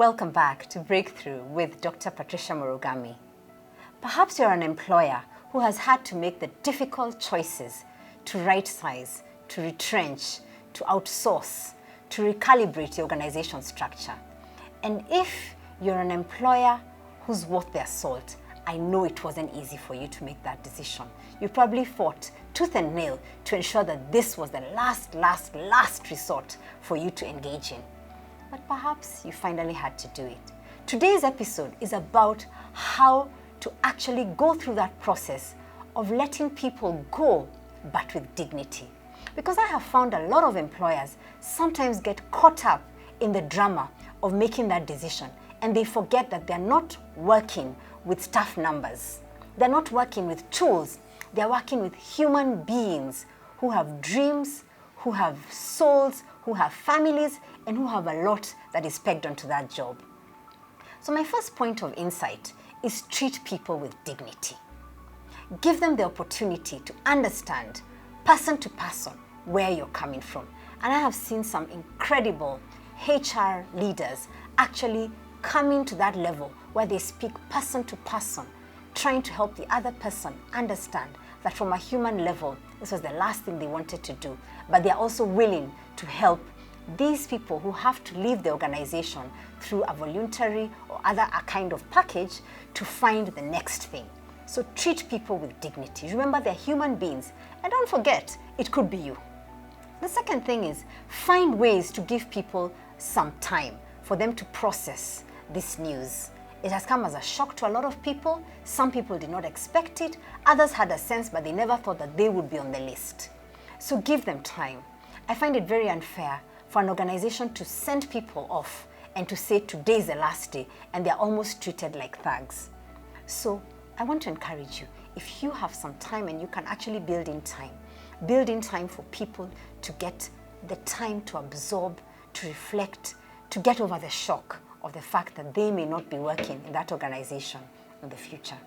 Welcome back to Breakthrough with Dr. Patricia Murugami. Perhaps you're an employer who has had to make the difficult choices to right-size, to retrench, to outsource, to recalibrate the organization structure. And if you're an employer who's worth their salt, I know it wasn't easy for you to make that decision. You probably fought tooth and nail to ensure that this was the last resort for you to engage in. But perhaps you finally had to do it. Today's episode is about how to actually go through that process of letting people go, but with dignity. Because I have found a lot of employers sometimes get caught up in the drama of making that decision, and they forget that they're not working with staff numbers. They're not working with tools. They're working with human beings who have dreams, who have souls, who have families, and who have a lot that is pegged onto that job. So my first point of insight is treat people with dignity. Give them the opportunity to understand, person to person, where you're coming from. And I have seen some incredible HR leaders actually coming to that level where they speak person to person, trying to help the other person understand that from a human level, this was the last thing they wanted to do. But they're also willing to help these people who have to leave the organization through a voluntary or other kind of package to find the next thing. So treat people with dignity. Remember, they're human beings. And don't forget, it could be you. The second thing is find ways to give people some time for them to process this news. It has come as a shock to a lot of people. Some people did not expect it. Others had a sense, but they never thought that they would be on the list. So give them time. I find it very unfair for an organization to send people off and to say today is the last day, and they're almost treated like thugs. So I want to encourage you, if you have some time and you can actually build in time for people to get the time to absorb, to reflect, to get over the shock of the fact that they may not be working in that organization in the future.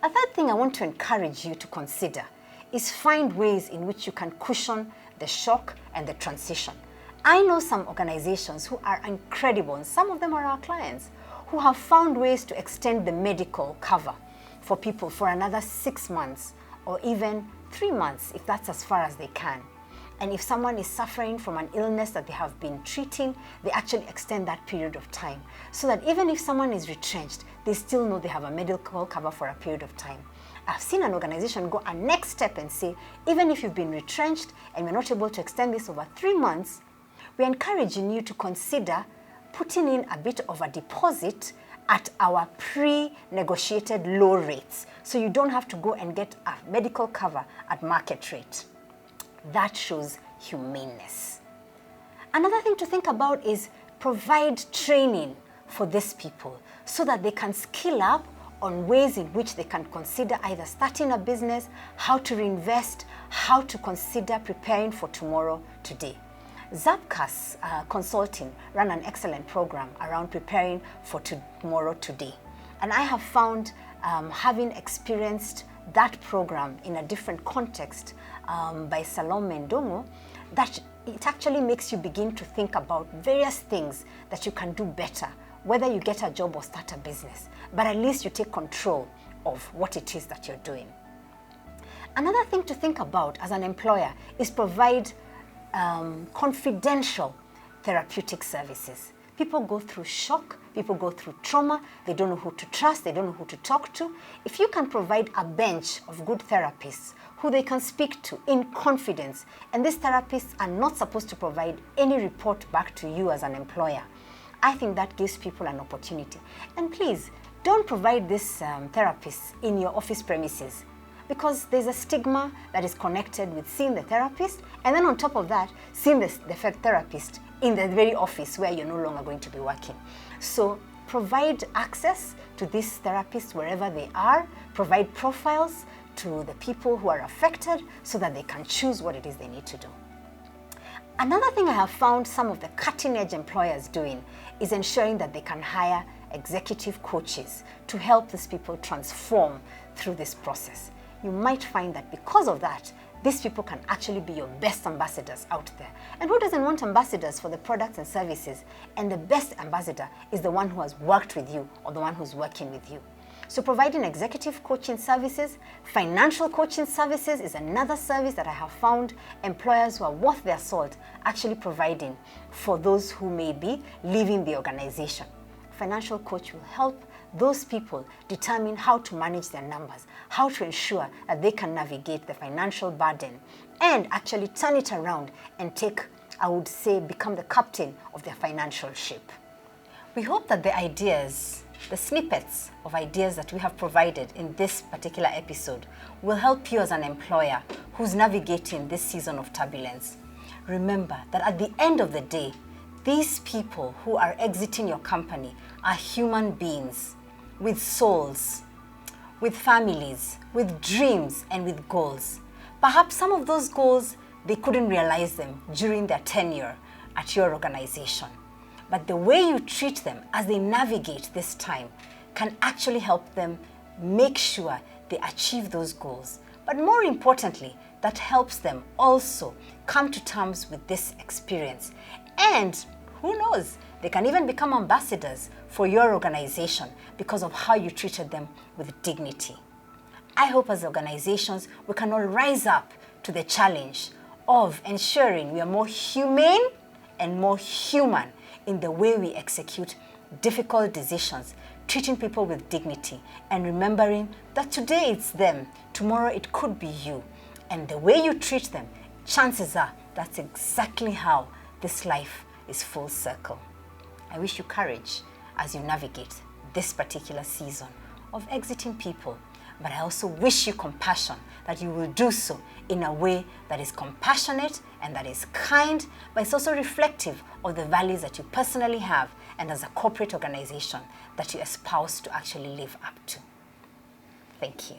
A third thing I want to encourage you to consider is find ways in which you can cushion the shock and the transition. I know some organizations who are incredible, and some of them are our clients, who have found ways to extend the medical cover for people for another 6 months or even 3 months, if that's as far as they can. And if someone is suffering from an illness that they have been treating, they actually extend that period of time so that even if someone is retrenched, they still know they have a medical cover for a period of time. I've seen an organization go a next step and say, even if you've been retrenched and we're not able to extend this over 3 months, we're encouraging you to consider putting in a bit of a deposit at our pre-negotiated low rates, so you don't have to go and get a medical cover at market rate. That shows humaneness. Another thing to think about is provide training for these people so that they can skill up on ways in which they can consider either starting a business, how to reinvest, how to consider preparing for tomorrow today. Zapkas Consulting ran an excellent program around preparing for tomorrow today. And I have found, having experienced that program in a different context by Salome Ndongo, that it actually makes you begin to think about various things that you can do better, whether you get a job or start a business, but at least you take control of what it is that you're doing. Another thing to think about as an employer is provide confidential therapeutic services. People go through shock, people go through trauma, they don't know who to trust, they don't know who to talk to. If you can provide a bench of good therapists who they can speak to in confidence, and these therapists are not supposed to provide any report back to you as an employer, I think that gives people an opportunity. And please, don't provide these therapists in your office premises, because there's a stigma that is connected with seeing the therapist, and then on top of that, seeing the therapist in the very office where you're no longer going to be working. So provide access to these therapists wherever they are, provide profiles to the people who are affected so that they can choose what it is they need to do. Another thing I have found some of the cutting-edge employers doing is ensuring that they can hire executive coaches to help these people transform through this process. You might find that because of that, these people can actually be your best ambassadors out there. And who doesn't want ambassadors for the products and services? And the best ambassador is the one who has worked with you or the one who's working with you. So providing executive coaching services, financial coaching services is another service that I have found employers who are worth their salt actually providing for those who may be leaving the organization. Financial coach will help those people determine how to manage their numbers, how to ensure that they can navigate the financial burden and actually turn it around and take, I would say, become the captain of their financial ship. We hope that the ideas, the snippets of ideas that we have provided in this particular episode will help you as an employer who's navigating this season of turbulence. Remember that at the end of the day, these people who are exiting your company are human beings with souls, with families, with dreams, and with goals. Perhaps some of those goals, they couldn't realize them during their tenure at your organization. But the way you treat them as they navigate this time can actually help them make sure they achieve those goals. But more importantly, that helps them also come to terms with this experience. And who knows, they can even become ambassadors for your organization because of how you treated them with dignity. I hope as organizations, we can all rise up to the challenge of ensuring we are more humane and more human in the way we execute difficult decisions, treating people with dignity, and remembering that today it's them, tomorrow it could be you. And the way you treat them, chances are that's exactly how this life is full circle. I wish you courage as you navigate this particular season of exiting people, but I also wish you compassion that you will do so in a way that is compassionate and that is kind, but it's also reflective of the values that you personally have and as a corporate organization that you espouse to actually live up to. Thank you.